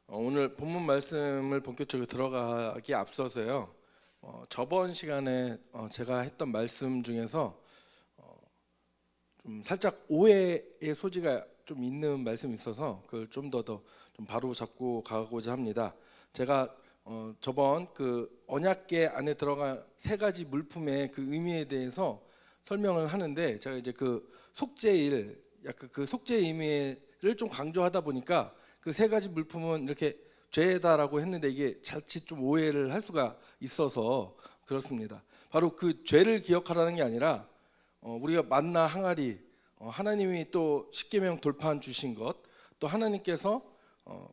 오늘 본문 말씀을 본격적으로 들어가기 앞서서요. 저번 시간에 제가 했던 말씀 중에서 좀 살짝 오해의 소지가 좀 있는 말씀이 있어서 그걸 좀 더 좀 바로 잡고 가고자 합니다. 제가 저번 그 언약궤 안에 들어간 세 가지 물품의 그 의미에 대해서 설명을 하는데, 제가 이제 그 속죄일, 약간 그 속죄의 의미를 좀 강조하다 보니까 그 세 가지 물품은 이렇게 죄다라고 했는데 이게 자칫 좀 오해를 할 수가 있어서 그렇습니다. 바로 그 죄를 기억하라는 게 아니라 우리가 만나 항아리, 하나님이 또 십계명 돌판 주신 것, 또 하나님께서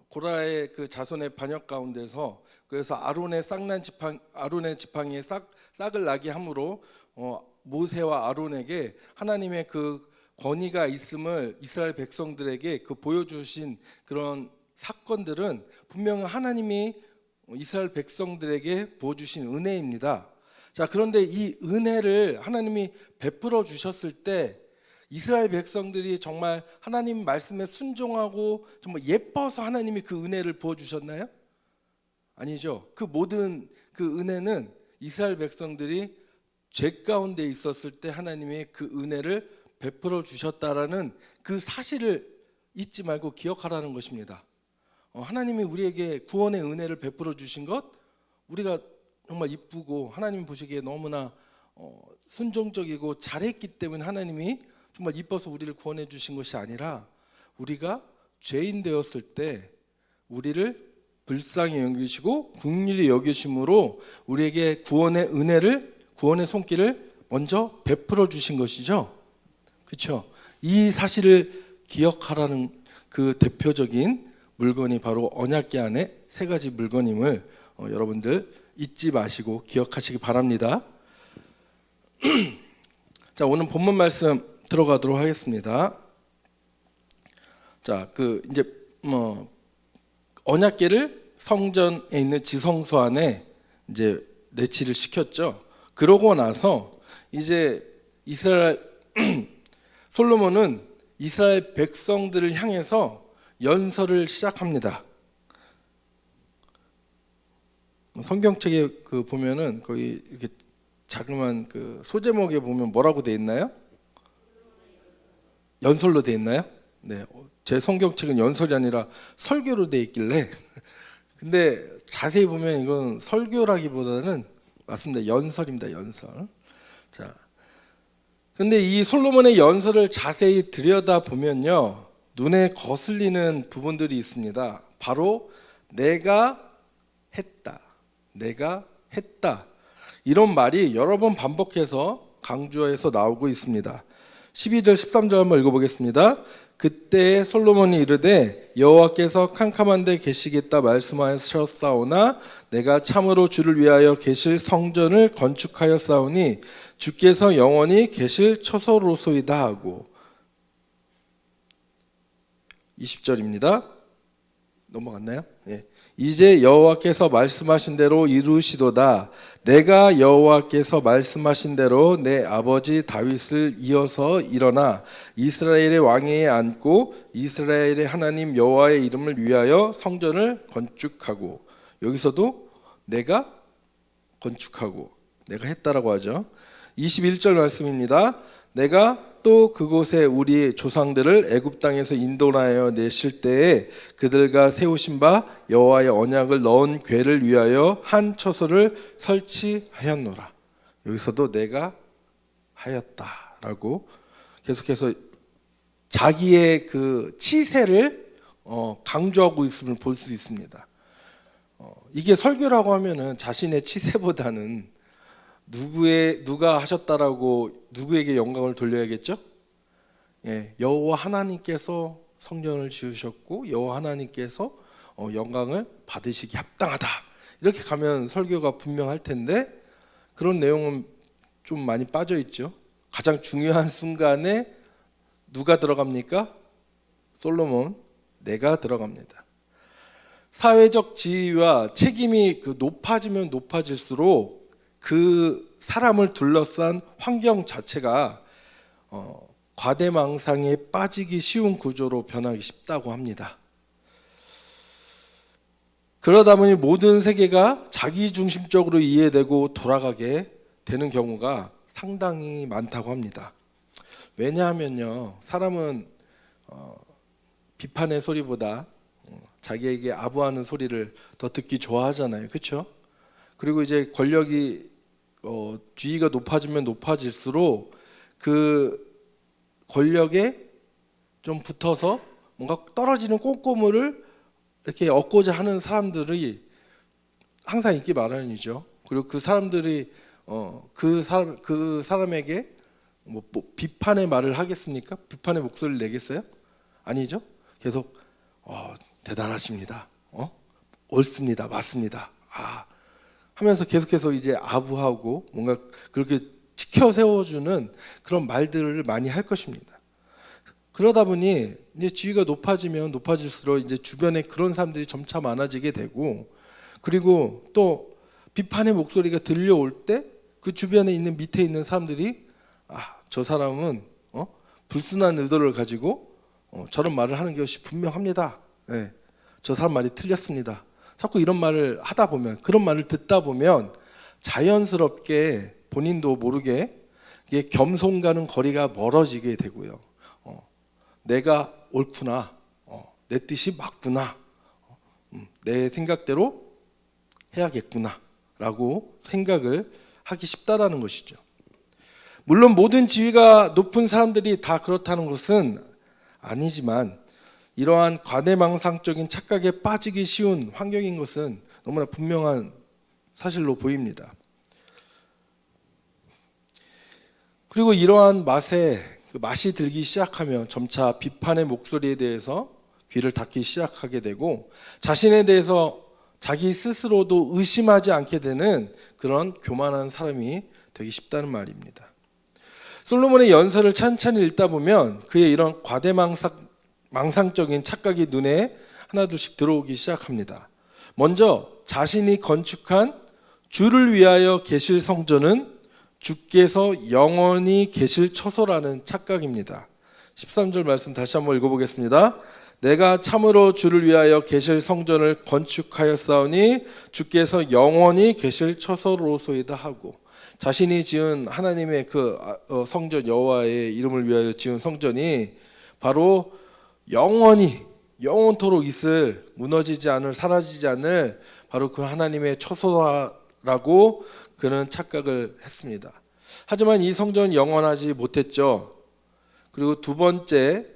고라의 그 자손의 반역 가운데서, 그래서 아론의 지팡이에 싹을 나게 함으로 모세와 아론에게 하나님의 그 권위가 있음을 이스라엘 백성들에게 그 보여주신 그런 사건들은 분명히 하나님이 이스라엘 백성들에게 부어주신 은혜입니다. 자, 그런데 이 은혜를 하나님이 베풀어 주셨을 때 이스라엘 백성들이 정말 하나님 말씀에 순종하고 정말 예뻐서 하나님이 그 은혜를 부어주셨나요? 아니죠. 그 모든 그 은혜는 이스라엘 백성들이 죄 가운데 있었을 때 하나님의 그 은혜를 베풀어 주셨다라는 그 사실을 잊지 말고 기억하라는 것입니다. 하나님이 우리에게 구원의 은혜를 베풀어 주신 것, 우리가 정말 이쁘고 하나님 보시기에 너무나 순종적이고 잘했기 때문에 하나님이 정말 이뻐서 우리를 구원해 주신 것이 아니라, 우리가 죄인 되었을 때 우리를 불쌍히 여기시고 긍휼히 여기심으로 우리에게 구원의 은혜를, 구원의 손길을 먼저 베풀어 주신 것이죠. 그렇죠? 이 사실을 기억하라는 그 대표적인 물건이 바로 언약궤 안에 세 가지 물건임을 여러분들 잊지 마시고 기억하시기 바랍니다. 자, 오늘 본문 말씀 들어가도록 하겠습니다. 자, 이제 언약궤를 성전에 있는 지성소 안에 이제 내치를 시켰죠. 그러고 나서 이제 솔로몬은 이스라엘 백성들을 향해서 연설을 시작합니다. 성경책에 그 보면은 거기 이렇게 자그마한 그 소제목에 보면 뭐라고 돼 있나요? 연설로 돼 있나요? 네, 제 성경책은 연설이 아니라 설교로 돼 있길래 근데 자세히 보면 이건 설교라기보다는 맞습니다. 연설입니다. 연설. 자, 근데 이 솔로몬의 연설을 자세히 들여다보면요, 눈에 거슬리는 부분들이 있습니다. 바로 내가 했다, 내가 했다, 이런 말이 여러 번 반복해서 강조해서 나오고 있습니다. 12절 13절 한번 읽어보겠습니다. 그때 솔로몬이 이르되 여호와께서 캄캄한 데 계시겠다 말씀하셨사오나 내가 참으로 주를 위하여 계실 성전을 건축하였사오니 주께서 영원히 계실 처소로소이다 하고. 20절입니다. 넘어갔나요? 예. 이제 여호와께서 말씀하신 대로 이루시도다. 내가 여호와께서 말씀하신 대로 내 아버지 다윗을 이어서 일어나 이스라엘의 왕위에 앉고 이스라엘의 하나님 여호와의 이름을 위하여 성전을 건축하고. 여기서도 내가 건축하고, 내가 했다라고 하죠. 21절 말씀입니다. 내가 또 그곳에 우리 조상들을 애굽 땅에서 인도하여 내실 때에 그들과 세우신 바 여호와의 언약을 넣은 궤를 위하여 한 처소를 설치하였노라. 여기서도 내가 하였다라고 계속해서 자기의 그 치세를 강조하고 있음을 볼 수 있습니다. 이게 설교라고 하면은 자신의 치세보다는 누가 하셨다라고 누구에게 영광을 돌려야겠죠? 예, 여호와 하나님께서 성전을 지으셨고 여호와 하나님께서 영광을 받으시기 합당하다, 이렇게 가면 설교가 분명할 텐데 그런 내용은 좀 많이 빠져 있죠. 가장 중요한 순간에 누가 들어갑니까? 솔로몬, 내가 들어갑니다. 사회적 지위와 책임이 높아지면 높아질수록 그 사람을 둘러싼 환경 자체가 과대망상에 빠지기 쉬운 구조로 변하기 쉽다고 합니다. 그러다 보니 모든 세계가 자기중심적으로 이해되고 돌아가게 되는 경우가 상당히 많다고 합니다. 왜냐하면요, 사람은 비판의 소리보다 자기에게 아부하는 소리를 더 듣기 좋아하잖아요. 그렇죠? 그리고 이제 권력이 지위가 높아지면 높아질수록 그 권력에 좀 붙어서 뭔가 떨어지는 꼼꼼을 이렇게 얻고자 하는 사람들이 항상 있기 마련이죠. 그리고 그 사람들이 그 사람에게 뭐 비판의 말을 하겠습니까? 비판의 목소리를 내겠어요? 아니죠. 계속 대단하십니다. 옳습니다. 맞습니다. 하면서 계속해서 이제 아부하고 뭔가 그렇게 지켜 세워주는 그런 말들을 많이 할 것입니다. 그러다 보니 이제 지위가 높아지면 높아질수록 이제 주변에 그런 사람들이 점차 많아지게 되고, 그리고 또 비판의 목소리가 들려올 때 그 주변에 있는 밑에 있는 사람들이 저 사람은 불순한 의도를 가지고 저런 말을 하는 것이 분명합니다. 네, 저 사람 말이 틀렸습니다. 자꾸 이런 말을 하다 보면, 그런 말을 듣다 보면 자연스럽게 본인도 모르게 이게 겸손과는 거리가 멀어지게 되고요. 내가 옳구나, 내 뜻이 맞구나, 내 생각대로 해야겠구나 라고 생각을 하기 쉽다라는 것이죠. 물론 모든 지위가 높은 사람들이 다 그렇다는 것은 아니지만, 이러한 과대망상적인 착각에 빠지기 쉬운 환경인 것은 너무나 분명한 사실로 보입니다. 그리고 이러한 맛이 들기 시작하면 점차 비판의 목소리에 대해서 귀를 닫기 시작하게 되고, 자신에 대해서 자기 스스로도 의심하지 않게 되는 그런 교만한 사람이 되기 쉽다는 말입니다. 솔로몬의 연설을 천천히 읽다 보면 그의 이런 과대망상적인 착각이 눈에 하나둘씩 들어오기 시작합니다. 먼저 자신이 건축한 주를 위하여 계실 성전은 주께서 영원히 계실 처소라는 착각입니다. 13절 말씀 다시 한번 읽어보겠습니다. 내가 참으로 주를 위하여 계실 성전을 건축하였사오니 주께서 영원히 계실 처소로소이다 하고, 자신이 지은 하나님의 그 성전, 여호와의 이름을 위하여 지은 성전이 바로 영원토록 있을, 무너지지 않을, 사라지지 않을 바로 그 하나님의 처소라고 그는 착각을 했습니다. 하지만 이 성전은 영원하지 못했죠. 그리고 두 번째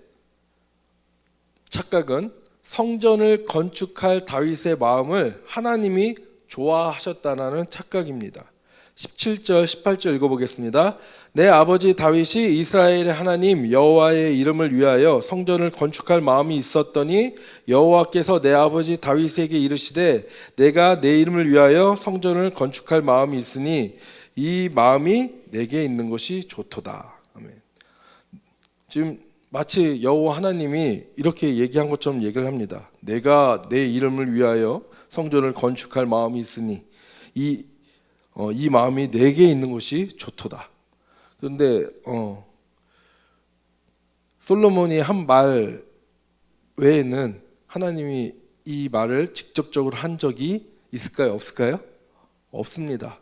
착각은 성전을 건축할 다윗의 마음을 하나님이 좋아하셨다는 착각입니다. 17절, 18절 읽어보겠습니다. 내 아버지 다윗이 이스라엘의 하나님 여호와의 이름을 위하여 성전을 건축할 마음이 있었더니 여호와께서 내 아버지 다윗에게 이르시되 내가 내 이름을 위하여 성전을 건축할 마음이 있으니 이 마음이 내게 있는 것이 좋도다. 아멘. 지금 마치 여호와 하나님이 이렇게 얘기한 것처럼 얘기를 합니다. 내가 내 이름을 위하여 성전을 건축할 마음이 있으니 이 마음이 내게 있는 것이 좋도다. 그런데 솔로몬이 한 말 외에는 하나님이 이 말을 직접적으로 한 적이 있을까요? 없을까요? 없습니다.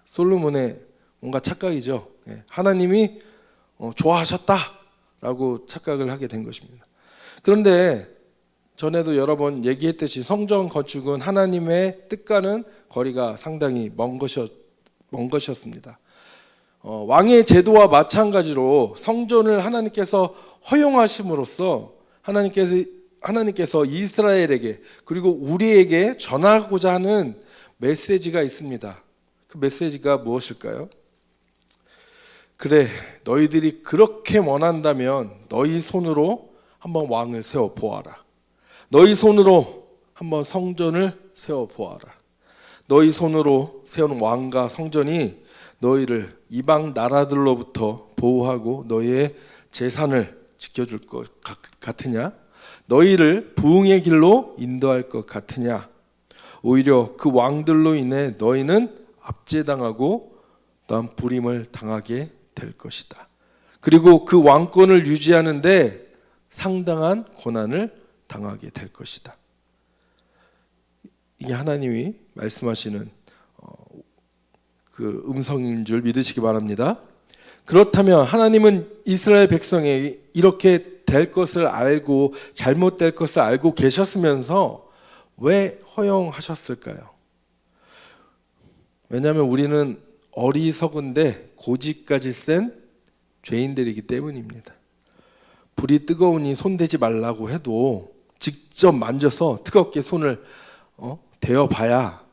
솔로몬의 뭔가 착각이죠. 하나님이 좋아하셨다라고 착각을 하게 된 것입니다. 그런데 전에도 여러 번 얘기했듯이 성전 건축은 하나님의 뜻과는 거리가 상당히 먼 것이었습니다. 왕의 제도와 마찬가지로 성전을 하나님께서 허용하심으로써 하나님께서 이스라엘에게 그리고 우리에게 전하고자 하는 메시지가 있습니다. 그 메시지가 무엇일까요? 그래, 너희들이 그렇게 원한다면 너희 손으로 한번 왕을 세워 보아라. 너희 손으로 한번 성전을 세워 보아라. 너희 손으로 세운 왕과 성전이 너희를 이방 나라들로부터 보호하고 너희의 재산을 지켜줄 것 같으냐? 너희를 부흥의 길로 인도할 것 같으냐? 오히려 그 왕들로 인해 너희는 압제당하고 또한 불임을 당하게 될 것이다. 그리고 그 왕권을 유지하는데 상당한 고난을 당하게 될 것이다. 이게 하나님이 말씀하시는 그 음성인 줄 믿으시기 바랍니다. 그렇다면 하나님은 이스라엘 백성이 이렇게 될 것을 알고 잘못될 것을 알고 계셨으면서 왜 허용하셨을까요? 왜냐하면 우리는 어리석은데 고집까지 센 죄인들이기 때문입니다. 불이 뜨거우니 손대지 말라고 해도 직접 만져서 뜨겁게 손을 대어봐야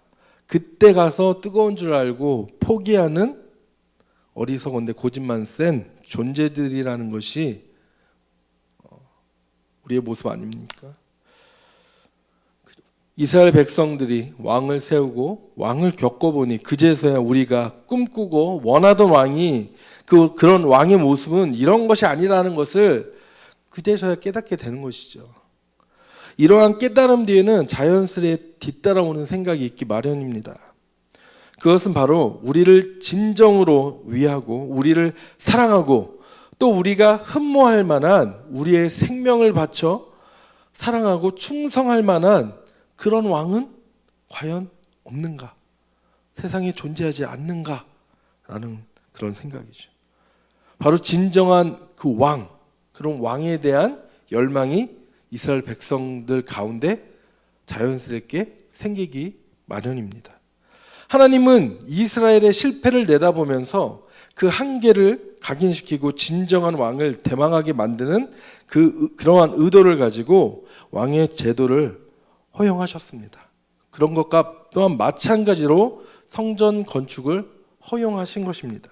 그때 가서 뜨거운 줄 알고 포기하는 어리석은데 고집만 센 존재들이라는 것이 우리의 모습 아닙니까? 이스라엘 백성들이 왕을 세우고 왕을 겪어보니 그제서야 우리가 꿈꾸고 원하던 왕이 그런 왕의 모습은 이런 것이 아니라는 것을 그제서야 깨닫게 되는 것이죠. 이러한 깨달음 뒤에는 자연스레 뒤따라오는 생각이 있기 마련입니다. 그것은 바로 우리를 진정으로 위하고 우리를 사랑하고 또 우리가 흠모할 만한 우리의 생명을 바쳐 사랑하고 충성할 만한 그런 왕은 과연 없는가? 세상에 존재하지 않는가? 라는 그런 생각이죠. 바로 진정한 그 왕, 그런 왕에 대한 열망이 이스라엘 백성들 가운데 자연스럽게 생기기 마련입니다. 하나님은 이스라엘의 실패를 내다보면서 그 한계를 각인시키고 진정한 왕을 대망하게 만드는 그러한 의도를 가지고 왕의 제도를 허용하셨습니다. 그런 것과 또한 마찬가지로 성전 건축을 허용하신 것입니다.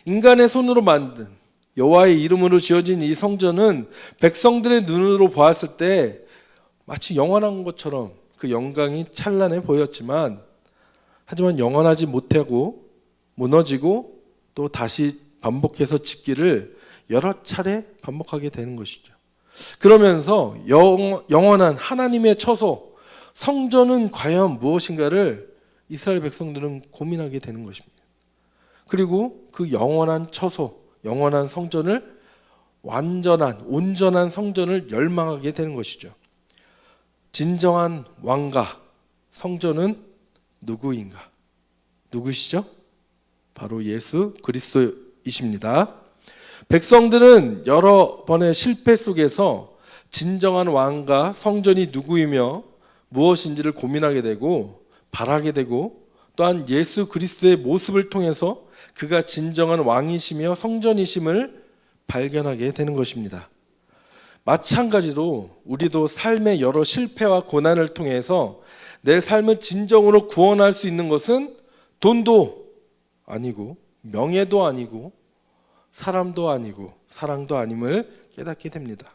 인간의 손으로 만든 여호와의 이름으로 지어진 이 성전은 백성들의 눈으로 보았을 때 마치 영원한 것처럼 그 영광이 찬란해 보였지만 하지만 영원하지 못하고 무너지고 또 다시 반복해서 짓기를 여러 차례 반복하게 되는 것이죠. 그러면서 영원한 하나님의 처소 성전은 과연 무엇인가를 이스라엘 백성들은 고민하게 되는 것입니다. 그리고 그 영원한 처소, 영원한 성전을 온전한 성전을 열망하게 되는 것이죠. 진정한 왕과 성전은 누구인가? 누구시죠? 바로 예수 그리스도이십니다. 백성들은 여러 번의 실패 속에서 진정한 왕과 성전이 누구이며 무엇인지를 고민하게 되고 바라게 되고 또한 예수 그리스도의 모습을 통해서 그가 진정한 왕이시며 성전이심을 발견하게 되는 것입니다. 마찬가지로 우리도 삶의 여러 실패와 고난을 통해서 내 삶을 진정으로 구원할 수 있는 것은 돈도 아니고 명예도 아니고 사람도 아니고 사랑도 아님을 깨닫게 됩니다.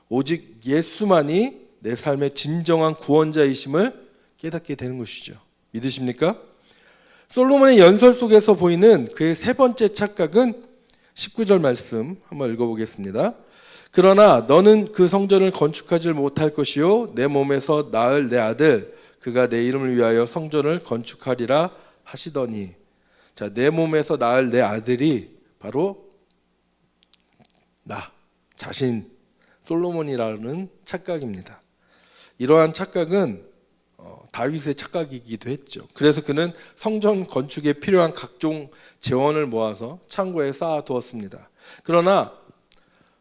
오직 예수만이 내 삶의 진정한 구원자이심을 깨닫게 되는 것이죠. 믿으십니까? 솔로몬의 연설 속에서 보이는 그의 세 번째 착각은 19절 말씀 한번 읽어보겠습니다. 그러나 너는 그 성전을 건축하지 못할 것이요 내 몸에서 낳을 내 아들 그가 내 이름을 위하여 성전을 건축하리라 하시더니, 자, 내 몸에서 낳을 내 아들이 바로 나 자신 솔로몬이라는 착각입니다. 이러한 착각은 다윗의 착각이기도 했죠. 그래서 그는 성전 건축에 필요한 각종 재원을 모아서 창고에 쌓아두었습니다. 그러나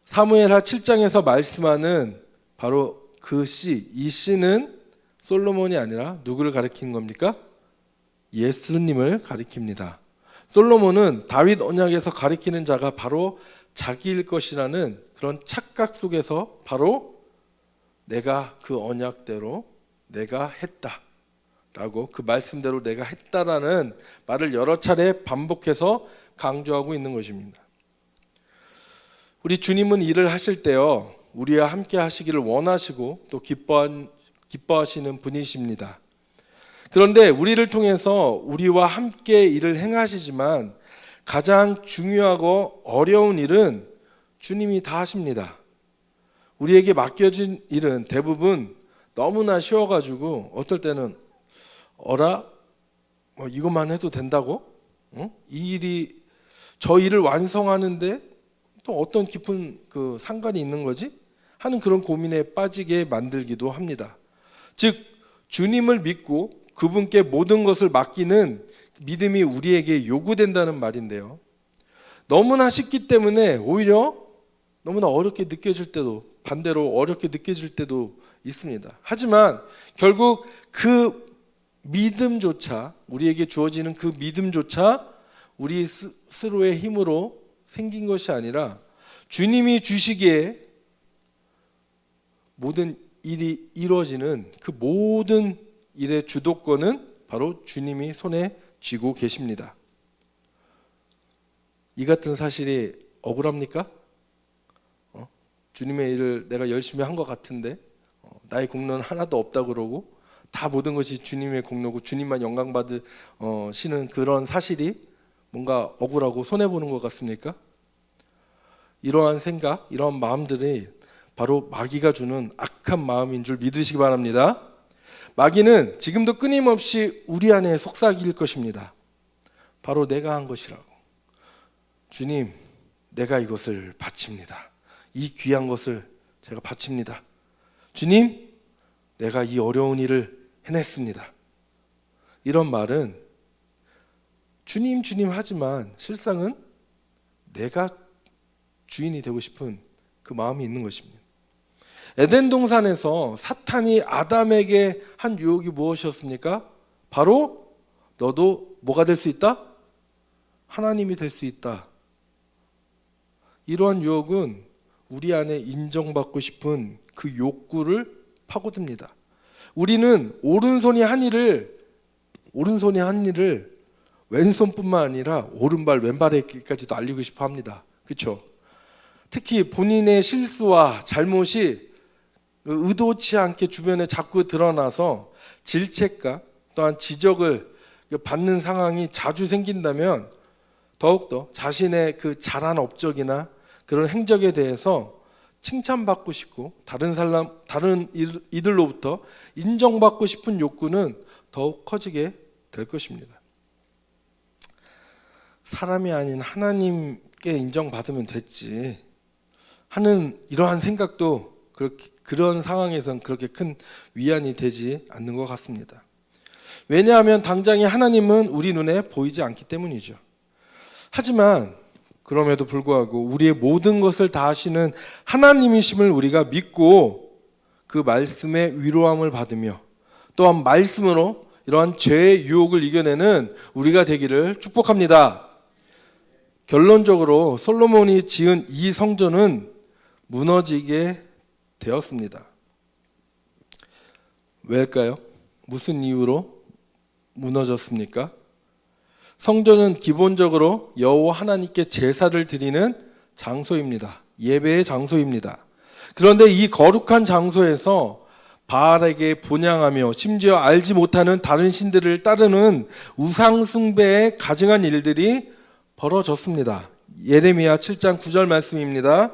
사무엘하 7장에서 말씀하는 바로 이 시는 솔로몬이 아니라 누구를 가리키는 겁니까? 예수님을 가리킵니다. 솔로몬은 다윗 언약에서 가리키는 자가 바로 자기일 것이라는 그런 착각 속에서 바로 내가 그 언약대로 내가 했다라고 그 말씀대로 내가 했다라는 말을 여러 차례 반복해서 강조하고 있는 것입니다. 우리 주님은 일을 하실 때요 우리와 함께 하시기를 원하시고 또 기뻐하시는 분이십니다. 그런데 우리를 통해서 우리와 함께 일을 행하시지만 가장 중요하고 어려운 일은 주님이 다 하십니다. 우리에게 맡겨진 일은 대부분 너무나 쉬워가지고 어떨 때는 이것만 해도 된다고? 저 일을 완성하는데 또 어떤 깊은 그 상관이 있는 거지? 하는 그런 고민에 빠지게 만들기도 합니다. 즉 주님을 믿고 그분께 모든 것을 맡기는 믿음이 우리에게 요구된다는 말인데요. 너무나 쉽기 때문에 오히려 너무나 어렵게 느껴질 때도, 반대로 어렵게 느껴질 때도 있습니다. 하지만 결국 그 믿음조차, 우리에게 주어지는 그 믿음조차 우리 스스로의 힘으로 생긴 것이 아니라 주님이 주시기에 모든 일이 이루어지는 그 모든 일의 주도권은 바로 주님이 손에 쥐고 계십니다. 이 같은 사실이 억울합니까? 주님의 일을 내가 열심히 한 것 같은데 나의 공로는 하나도 없다 그러고 다 모든 것이 주님의 공로고 주님만 영광 받으시는 그런 사실이 뭔가 억울하고 손해보는 것 같습니까? 이러한 생각, 이러한 마음들이 바로 마귀가 주는 악한 마음인 줄 믿으시기 바랍니다. 마귀는 지금도 끊임없이 우리 안에 속삭일 것입니다. 바로 내가 한 것이라고. 주님, 내가 이것을 바칩니다. 이 귀한 것을 제가 바칩니다. 주님, 내가 이 어려운 일을 해냈습니다. 이런 말은 주님 주님 하지만 실상은 내가 주인이 되고 싶은 그 마음이 있는 것입니다. 에덴 동산에서 사탄이 아담에게 한 유혹이 무엇이었습니까? 바로 너도 뭐가 될 수 있다? 하나님이 될 수 있다. 이러한 유혹은 우리 안에 인정받고 싶은 그 욕구를 파고듭니다. 우리는 오른손이 한 일을 왼손뿐만 아니라 오른발 왼발에게까지도 알리고 싶어 합니다. 그렇죠? 특히 본인의 실수와 잘못이 의도치 않게 주변에 자꾸 드러나서 질책과 또한 지적을 받는 상황이 자주 생긴다면 더욱더 자신의 그 잘한 업적이나 그런 행적에 대해서 칭찬받고 싶고 다른 이들로부터 인정받고 싶은 욕구는 더욱 커지게 될 것입니다. 사람이 아닌 하나님께 인정받으면 됐지 하는 이러한 생각도 그런 상황에선 그렇게 큰 위안이 되지 않는 것 같습니다. 왜냐하면 당장에 하나님은 우리 눈에 보이지 않기 때문이죠. 하지만 그럼에도 불구하고 우리의 모든 것을 다 하시는 하나님이심을 우리가 믿고 그 말씀의 위로함을 받으며 또한 말씀으로 이러한 죄의 유혹을 이겨내는 우리가 되기를 축복합니다. 결론적으로 솔로몬이 지은 이 성전은 무너지게 되었습니다. 왜일까요? 무슨 이유로 무너졌습니까? 성전은 기본적으로 여호와 하나님께 제사를 드리는 장소입니다. 예배의 장소입니다. 그런데 이 거룩한 장소에서 바알에게 분향하며 심지어 알지 못하는 다른 신들을 따르는 우상 숭배에 가증한 일들이 벌어졌습니다. 예레미야 7장 9절 말씀입니다.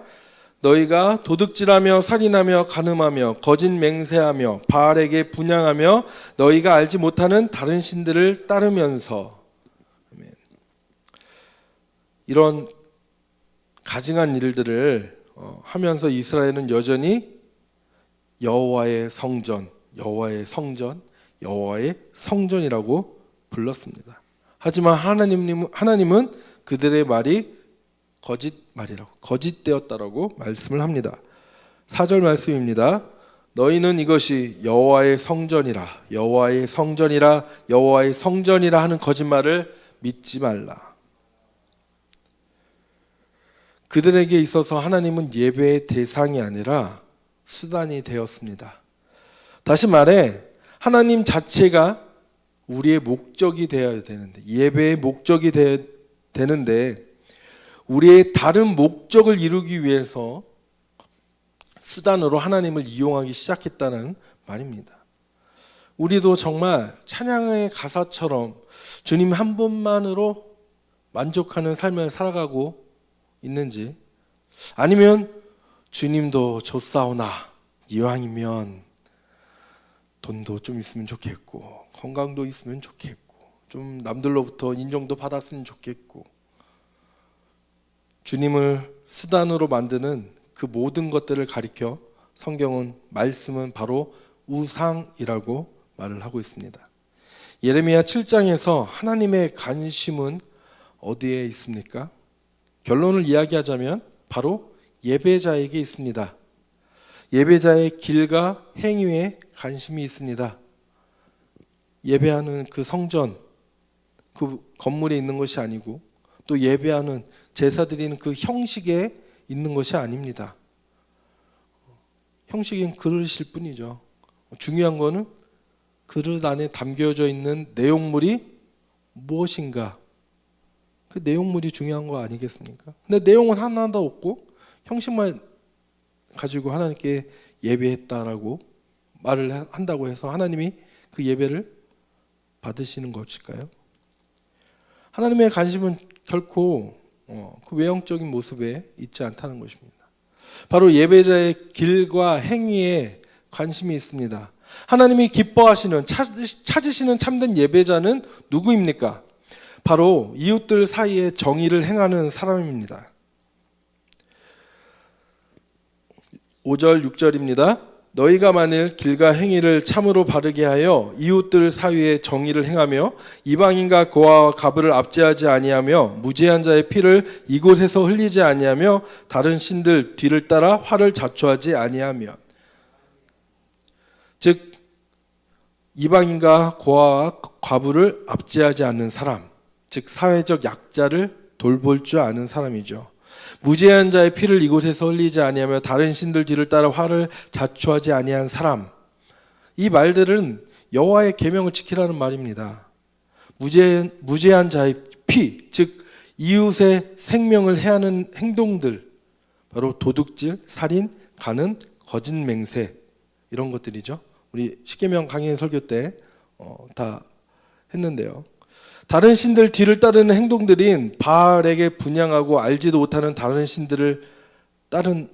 너희가 도둑질하며 살인하며 간음하며 거짓 맹세하며 바알에게 분향하며 너희가 알지 못하는 다른 신들을 따르면서 이런 가증한 일들을 하면서 이스라엘은 여전히 여호와의 성전, 여호와의 성전, 여호와의 성전이라고 불렀습니다. 하지만 하나님은 그들의 말이 거짓되었다라고 말씀을 합니다. 4절 말씀입니다. 너희는 이것이 여호와의 성전이라, 여호와의 성전이라, 여호와의 성전이라 하는 거짓말을 믿지 말라. 그들에게 있어서 하나님은 예배의 대상이 아니라 수단이 되었습니다. 다시 말해 하나님 자체가 우리의 목적이 되어야 되는데, 예배의 목적이 되는데 우리의 다른 목적을 이루기 위해서 수단으로 하나님을 이용하기 시작했다는 말입니다. 우리도 정말 찬양의 가사처럼 주님 한 분만으로 만족하는 삶을 살아가고 있는지, 아니면 주님도 좋사오나 이왕이면 돈도 좀 있으면 좋겠고 건강도 있으면 좋겠고 좀 남들로부터 인정도 받았으면 좋겠고, 주님을 수단으로 만드는 그 모든 것들을 가리켜 성경은 말씀은 바로 우상이라고 말을 하고 있습니다. 예레미야 7장에서 하나님의 관심은 어디에 있습니까? 결론을 이야기하자면 바로 예배자에게 있습니다. 예배자의 길과 행위에 관심이 있습니다. 예배하는 그 성전, 그 건물에 있는 것이 아니고 또 예배하는 제사 드리는 그 형식에 있는 것이 아닙니다. 형식인 그릇일 뿐이죠. 중요한 거는 그릇 안에 담겨져 있는 내용물이 무엇인가, 그 내용물이 중요한 거 아니겠습니까? 근데 내용은 하나도 없고 형식만 가지고 하나님께 예배했다라고 말을 한다고 해서 하나님이 그 예배를 받으시는 것일까요? 하나님의 관심은 결코 그 외형적인 모습에 있지 않다는 것입니다. 바로 예배자의 길과 행위에 관심이 있습니다. 하나님이 기뻐하시는, 찾으시는 참된 예배자는 누구입니까? 바로 이웃들 사이에 정의를 행하는 사람입니다. 5절 6절입니다. 너희가 만일 길과 행위를 참으로 바르게 하여 이웃들 사이에 정의를 행하며 이방인과 고아와 가부를 압제하지 아니하며 무죄한 자의 피를 이곳에서 흘리지 아니하며 다른 신들 뒤를 따라 화를 자초하지 아니하면, 즉 이방인과 고아와 과부를 압제하지 않는 사람, 즉 사회적 약자를 돌볼 줄 아는 사람이죠. 무죄한 자의 피를 이곳에서 흘리지 아니하며 다른 신들 뒤를 따라 화를 자초하지 아니한 사람, 이 말들은 여호와의 계명을 지키라는 말입니다. 무죄한 자의 피, 즉 이웃의 생명을 해하는 행동들, 바로 도둑질, 살인, 간음, 거짓 맹세, 이런 것들이죠. 우리 십계명 강의 설교 때 다 했는데요. 다른 신들 뒤를 따르는 행동들인 바알에게 분향하고 알지도 못하는 다른 신들을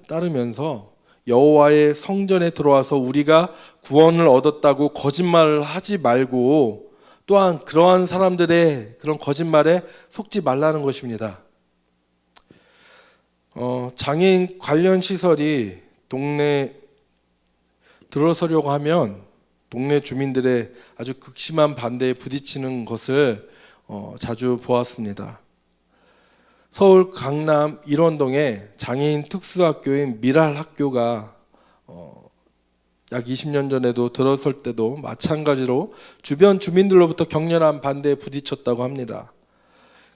따르면서 여호와의 성전에 들어와서 우리가 구원을 얻었다고 거짓말을 하지 말고, 또한 그러한 사람들의 그런 거짓말에 속지 말라는 것입니다. 장애인 관련 시설이 동네에 들어서려고 하면 동네 주민들의 아주 극심한 반대에 부딪히는 것을 자주 보았습니다. 서울 강남 일원동에 장애인 특수학교인 미랄학교가 약 20년 전에도 들어설 때도 마찬가지로 주변 주민들로부터 격렬한 반대에 부딪혔다고 합니다.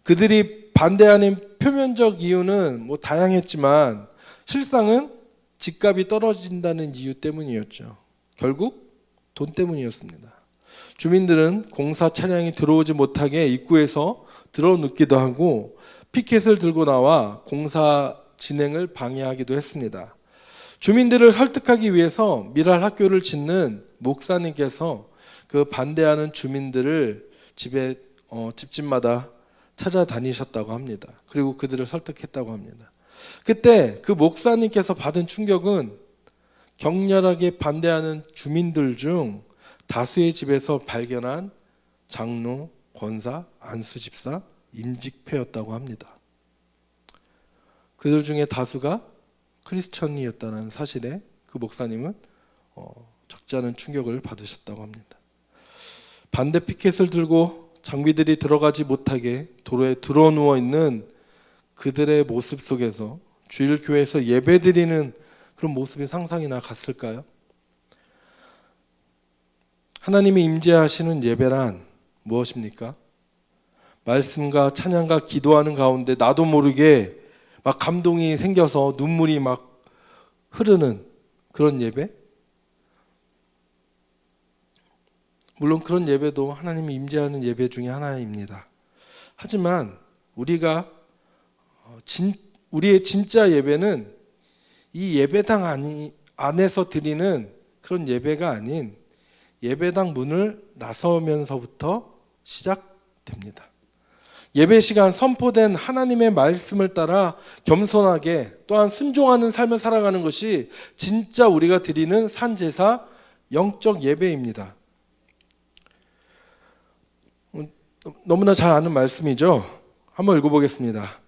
그들이 반대하는 표면적 이유는 다양했지만 실상은 집값이 떨어진다는 이유 때문이었죠. 결국 돈 때문이었습니다. 주민들은 공사 차량이 들어오지 못하게 입구에서 들어눕기도 하고 피켓을 들고 나와 공사 진행을 방해하기도 했습니다. 주민들을 설득하기 위해서 미랄 학교를 짓는 목사님께서 그 반대하는 주민들을 집집마다 찾아다니셨다고 합니다. 그리고 그들을 설득했다고 합니다. 그때 그 목사님께서 받은 충격은 격렬하게 반대하는 주민들 중 다수의 집에서 발견한 장로, 권사, 안수집사, 임직패였다고 합니다. 그들 중에 다수가 크리스천이었다는 사실에 그 목사님은 적지 않은 충격을 받으셨다고 합니다. 반대 피켓을 들고 장비들이 들어가지 못하게 도로에 드러누워 있는 그들의 모습 속에서 주일교회에서 예배드리는 그런 모습이 상상이나 갔을까요? 하나님이 임재하시는 예배란 무엇입니까? 말씀과 찬양과 기도하는 가운데 나도 모르게 막 감동이 생겨서 눈물이 막 흐르는 그런 예배? 물론 그런 예배도 하나님이 임재하는 예배 중에 하나입니다. 하지만 우리의 진짜 예배는 이 예배당 안에서 드리는 그런 예배가 아닌 예배당 문을 나서면서부터 시작됩니다. 예배 시간 선포된 하나님의 말씀을 따라 겸손하게 또한 순종하는 삶을 살아가는 것이 진짜 우리가 드리는 산제사 영적 예배입니다. 너무나 잘 아는 말씀이죠. 한번 읽어보겠습니다.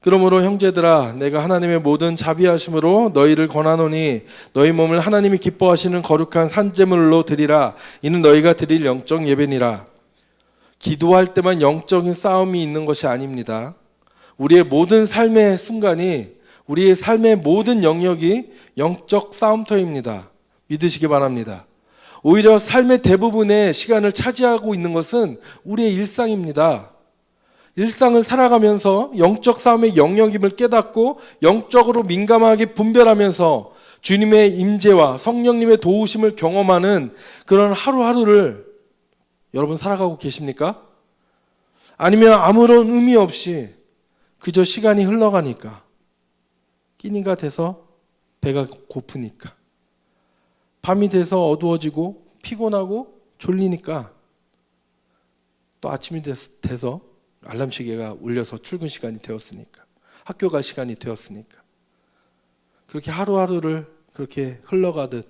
그러므로 형제들아, 내가 하나님의 모든 자비하심으로 너희를 권하노니 너희 몸을 하나님이 기뻐하시는 거룩한 산제물로 드리라. 이는 너희가 드릴 영적 예배니라. 기도할 때만 영적인 싸움이 있는 것이 아닙니다. 우리의 모든 삶의 순간이, 우리의 삶의 모든 영역이 영적 싸움터입니다. 믿으시기 바랍니다. 오히려 삶의 대부분의 시간을 차지하고 있는 것은 우리의 일상입니다. 일상을 살아가면서 영적 싸움의 영역임을 깨닫고 영적으로 민감하게 분별하면서 주님의 임재와 성령님의 도우심을 경험하는 그런 하루하루를 여러분 살아가고 계십니까? 아니면 아무런 의미 없이 그저 시간이 흘러가니까, 끼니가 돼서 배가 고프니까, 밤이 돼서 어두워지고 피곤하고 졸리니까, 또 아침이 돼서 알람 시계가 울려서 출근 시간이 되었으니까, 학교 갈 시간이 되었으니까, 그렇게 하루하루를 그렇게 흘러가듯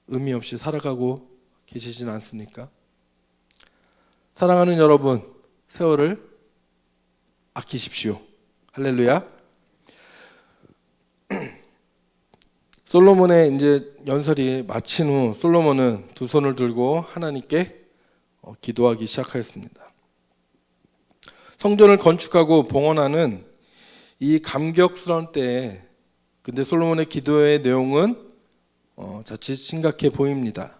의미 없이 살아가고 계시진 않습니까? 사랑하는 여러분, 세월을 아끼십시오. 할렐루야. 솔로몬의 이제 연설이 마친 후 솔로몬은 두 손을 들고 하나님께 기도하기 시작하였습니다. 성전을 건축하고 봉헌하는 이 감격스러운 때에, 근데 솔로몬의 기도의 내용은 자칫 심각해 보입니다.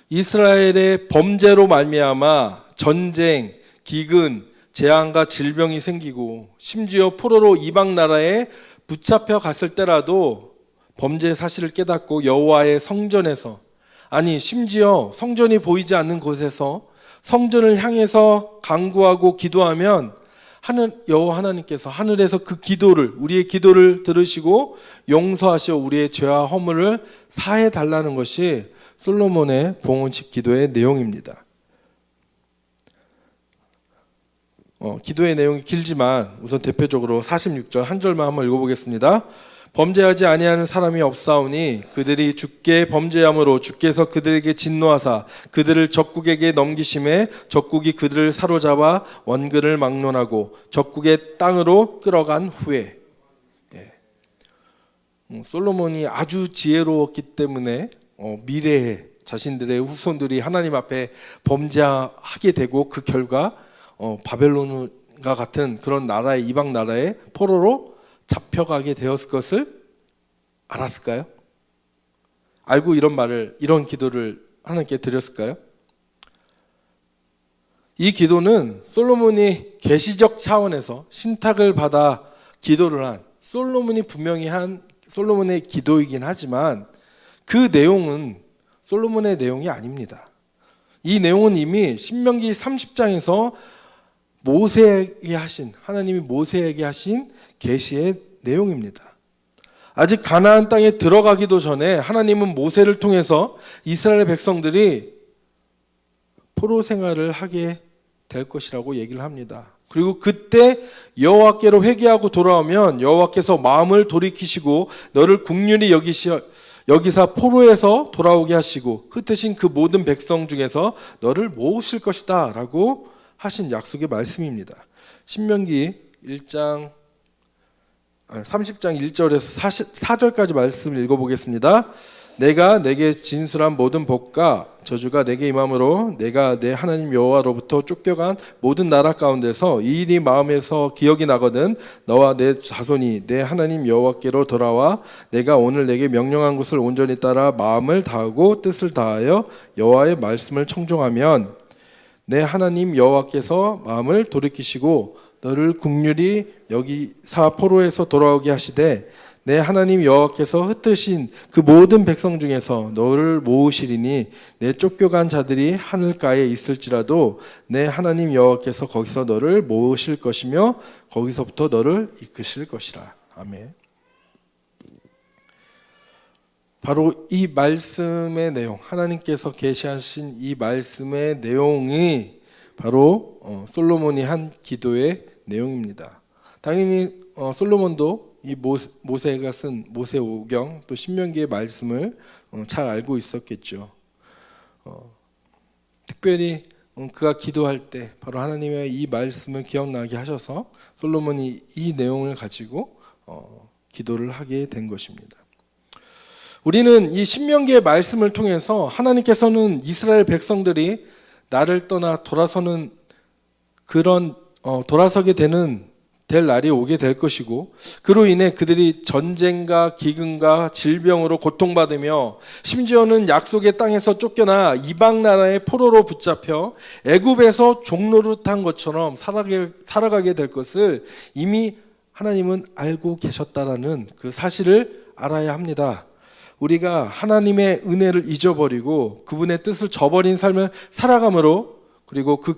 이스라엘의 범죄로 말미암아 전쟁, 기근, 재앙과 질병이 생기고 심지어 포로로 이방 나라에 붙잡혀 갔을 때라도 범죄 사실을 깨닫고 여호와의 성전에서, 아니 심지어 성전이 보이지 않는 곳에서 성전을 향해서 간구하고 기도하면 여호와 하나님께서 하늘에서 그 기도를, 우리의 기도를 들으시고 용서하시어 우리의 죄와 허물을 사해 달라는 것이 솔로몬의 봉헌식 기도의 내용입니다. 기도의 내용이 길지만 우선 대표적으로 46절 한 절만 한번 읽어보겠습니다. 범죄하지 아니하는 사람이 없사오니 그들이 주께 범죄함으로 주께서 그들에게 진노하사 그들을 적국에게 넘기심에 적국이 그들을 사로잡아 원근을 막론하고 적국의 땅으로 끌어간 후에. 솔로몬이 아주 지혜로웠기 때문에 미래에 자신들의 후손들이 하나님 앞에 범죄하게 되고 그 결과 바벨론과 같은 그런 나라의, 이방 나라의 포로로 잡혀가게 되었을 것을 알았을까요? 알고 이런 기도를 하나님께 드렸을까요? 이 기도는 솔로몬이 계시적 차원에서 신탁을 받아 기도를 한, 솔로몬이 분명히 한 솔로몬의 기도이긴 하지만 그 내용은 솔로몬의 내용이 아닙니다. 이 내용은 이미 신명기 30장에서 하나님이 모세에게 하신 계시의 내용입니다. 아직 가나안 땅에 들어가기도 전에 하나님은 모세를 통해서 이스라엘 백성들이 포로 생활을 하게 될 것이라고 얘기를 합니다. 그리고 그때 여호와께로 회개하고 돌아오면 여호와께서 마음을 돌이키시고 너를 긍휼히 여기사 포로에서 돌아오게 하시고 흩으신 그 모든 백성 중에서 너를 모으실 것이다 라고 하신 약속의 말씀입니다. 신명기 30장 1절에서 4절까지 말씀을 읽어보겠습니다. 내가 내게 진술한 모든 복과 저주가 내게 임함으로 내가 내 하나님 여호와로부터 쫓겨간 모든 나라 가운데서 이 일이 마음에서 기억이 나거든 너와 내 자손이 내 하나님 여호와께로 돌아와 내가 오늘 내게 명령한 것을 온전히 따라 마음을 다하고 뜻을 다하여 여호와의 말씀을 청종하면 내 하나님 여호와께서 마음을 돌이키시고 너를 긍휼히 여기사 포로에서 돌아오게 하시되 내 하나님 여호와께서 흩으신 그 모든 백성 중에서 너를 모으시리니 내 쫓겨간 자들이 하늘가에 있을지라도 내 하나님 여호와께서 거기서 너를 모으실 것이며 거기서부터 너를 이끄실 것이라. 아멘. 바로 이 말씀의 내용, 하나님께서 계시하신 이 말씀의 내용이 바로 솔로몬이 한 기도의 내용입니다. 당연히 솔로몬도 이 모세가 쓴 모세오경 또 신명기의 말씀을 잘 알고 있었겠죠. 특별히 그가 기도할 때 바로 하나님의 이 말씀을 기억나게 하셔서 솔로몬이 이 내용을 가지고 기도를 하게 된 것입니다. 우리는 이 신명기의 말씀을 통해서 하나님께서는 이스라엘 백성들이 나를 떠나 돌아서는 그런 돌아서게 될 날이 오게 될 것이고, 그로 인해 그들이 전쟁과 기근과 질병으로 고통받으며 심지어는 약속의 땅에서 쫓겨나 이방 나라의 포로로 붙잡혀 애굽에서 종노릇한 것처럼 살아가게 될 것을 이미 하나님은 알고 계셨다라는 그 사실을 알아야 합니다. 우리가 하나님의 은혜를 잊어버리고 그분의 뜻을 저버린 삶을 살아감으로, 그리고 그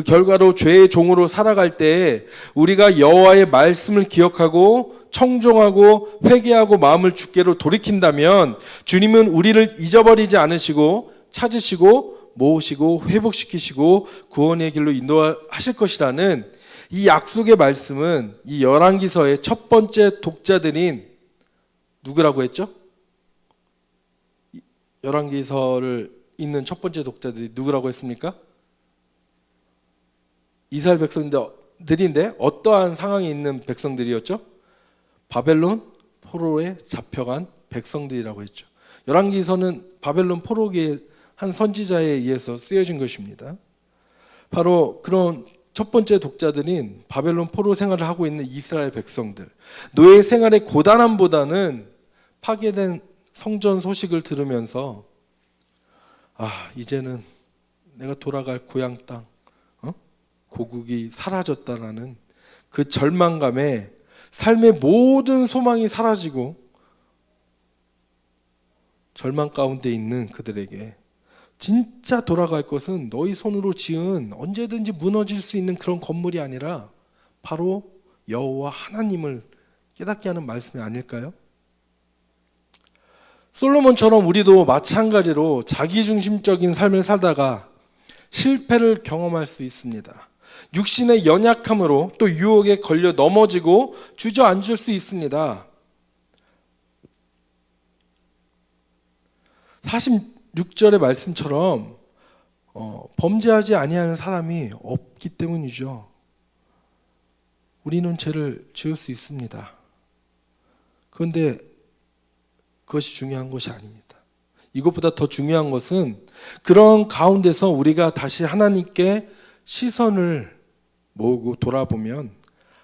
결과로 죄의 종으로 살아갈 때에 우리가 여호와의 말씀을 기억하고 청종하고 회개하고 마음을 주께로 돌이킨다면 주님은 우리를 잊어버리지 않으시고 찾으시고 모으시고 회복시키시고 구원의 길로 인도하실 것이라는 이 약속의 말씀은 이 열왕기서의 첫 번째 독자들인 누구라고 했죠? 열왕기서를 읽는 첫 번째 독자들이 누구라고 했습니까? 이스라엘 백성들인데 어떠한 상황에 있는 백성들이었죠? 바벨론 포로에 잡혀간 백성들이라고 했죠. 열왕기서는 바벨론 포로기의 한 선지자에 의해서 쓰여진 것입니다. 바로 그런 첫 번째 독자들인 바벨론 포로 생활을 하고 있는 이스라엘 백성들, 노예 생활의 고단함보다는 파괴된 성전 소식을 들으면서 이제는 내가 돌아갈 고향 땅, 고국이 사라졌다라는 그 절망감에 삶의 모든 소망이 사라지고 절망 가운데 있는 그들에게 진짜 돌아갈 것은 너희 손으로 지은 언제든지 무너질 수 있는 그런 건물이 아니라 바로 여호와 하나님을 깨닫게 하는 말씀이 아닐까요? 솔로몬처럼 우리도 마찬가지로 자기중심적인 삶을 살다가 실패를 경험할 수 있습니다. 육신의 연약함으로 또 유혹에 걸려 넘어지고 주저앉을 수 있습니다. 46절의 말씀처럼 범죄하지 아니하는 사람이 없기 때문이죠. 우리는 죄를 지을 수 있습니다. 그런데 그것이 중요한 것이 아닙니다. 이것보다 더 중요한 것은 그런 가운데서 우리가 다시 하나님께 시선을 모으고 돌아보면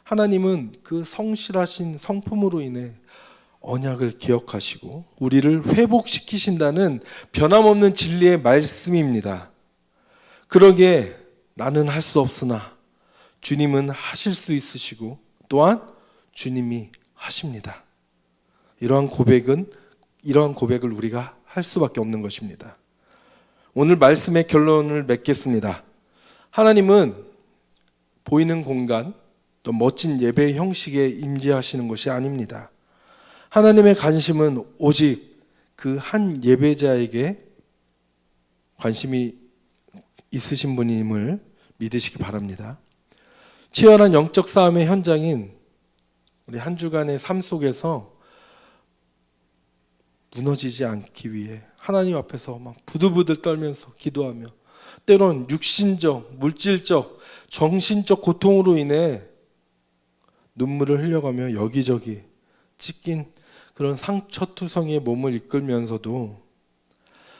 하나님은 그 성실하신 성품으로 인해 언약을 기억하시고 우리를 회복시키신다는 변함없는 진리의 말씀입니다. 그러기에 나는 할 수 없으나 주님은 하실 수 있으시고 또한 주님이 하십니다. 이러한 고백을 우리가 할 수밖에 없는 것입니다. 오늘 말씀의 결론을 맺겠습니다. 하나님은 보이는 공간, 또 멋진 예배 형식에 임재하시는 것이 아닙니다. 하나님의 관심은 오직 그 한 예배자에게 관심이 있으신 분임을 믿으시기 바랍니다. 치열한 영적 싸움의 현장인 우리 한 주간의 삶 속에서 무너지지 않기 위해 하나님 앞에서 막 부들부들 떨면서 기도하며 때론 육신적, 물질적, 정신적 고통으로 인해 눈물을 흘려가며 여기저기 찢긴 그런 상처투성이의 몸을 이끌면서도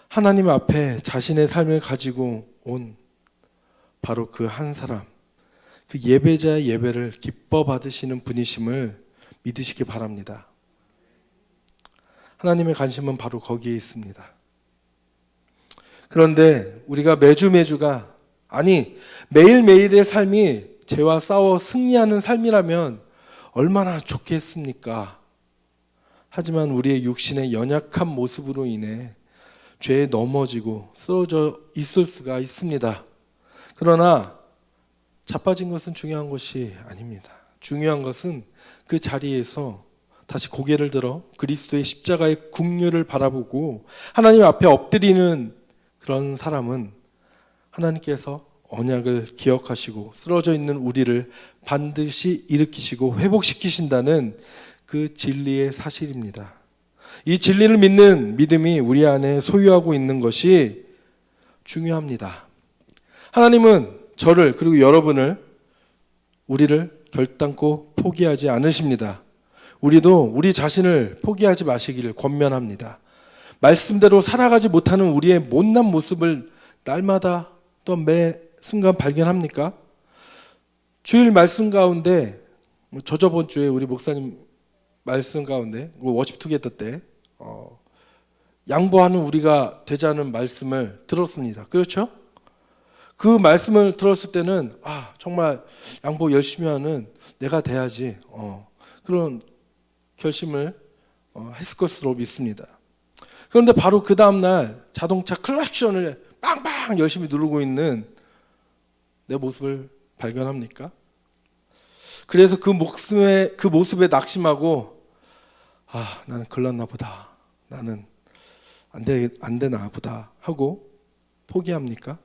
하나님 앞에 자신의 삶을 가지고 온 바로 그 한 사람, 그 예배자의 예배를 기뻐 받으시는 분이심을 믿으시기 바랍니다. 하나님의 관심은 바로 거기에 있습니다. 그런데 우리가 매주매주가 매일매일의 삶이 죄와 싸워 승리하는 삶이라면 얼마나 좋겠습니까? 하지만 우리의 육신의 연약한 모습으로 인해 죄에 넘어지고 쓰러져 있을 수가 있습니다. 그러나 자빠진 것은 중요한 것이 아닙니다. 중요한 것은 그 자리에서 다시 고개를 들어 그리스도의 십자가의 국률을 바라보고 하나님 앞에 엎드리는 그런 사람은 하나님께서 언약을 기억하시고 쓰러져 있는 우리를 반드시 일으키시고 회복시키신다는 그 진리의 사실입니다. 이 진리를 믿는 믿음이 우리 안에 소유하고 있는 것이 중요합니다. 하나님은 저를 그리고 여러분을 우리를 결단코 포기하지 않으십니다. 우리도 우리 자신을 포기하지 마시기를 권면합니다. 말씀대로 살아가지 못하는 우리의 못난 모습을 날마다 또 매 순간 발견합니까? 주일 말씀 가운데 저저번 주에 우리 목사님 말씀 가운데 워십 투게더 때 양보하는 우리가 되자는 말씀을 들었습니다. 그렇죠? 그 말씀을 들었을 때는 정말 양보 열심히 하는 내가 돼야지 그런 결심을 했을 것으로 믿습니다. 그런데 바로 그 다음날 자동차 클락션을 빵빵 열심히 누르고 있는 내 모습을 발견합니까? 그래서 그 모습에 낙심하고 나는 걸렸나 보다, 나는 안 되나 보다 하고 포기합니까?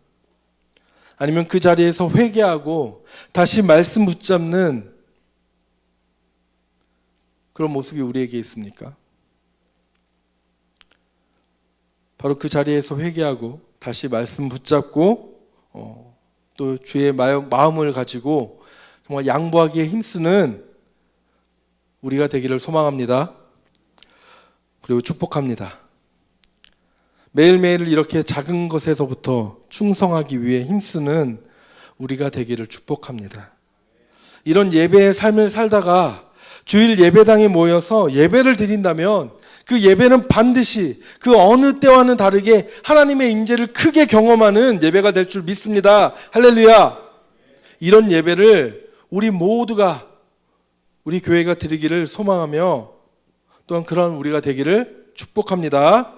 아니면 그 자리에서 회개하고 다시 말씀 붙잡는 그런 모습이 우리에게 있습니까? 바로 그 자리에서 회개하고 다시 말씀 붙잡고 또 주의 마음을 가지고 정말 양보하기에 힘쓰는 우리가 되기를 소망합니다. 그리고 축복합니다. 매일매일 이렇게 작은 것에서부터 충성하기 위해 힘쓰는 우리가 되기를 축복합니다. 이런 예배의 삶을 살다가 주일 예배당에 모여서 예배를 드린다면 그 예배는 반드시 그 어느 때와는 다르게 하나님의 임재를 크게 경험하는 예배가 될 줄 믿습니다. 할렐루야. 이런 예배를 우리 모두가 우리 교회가 드리기를 소망하며 또한 그런 우리가 되기를 축복합니다.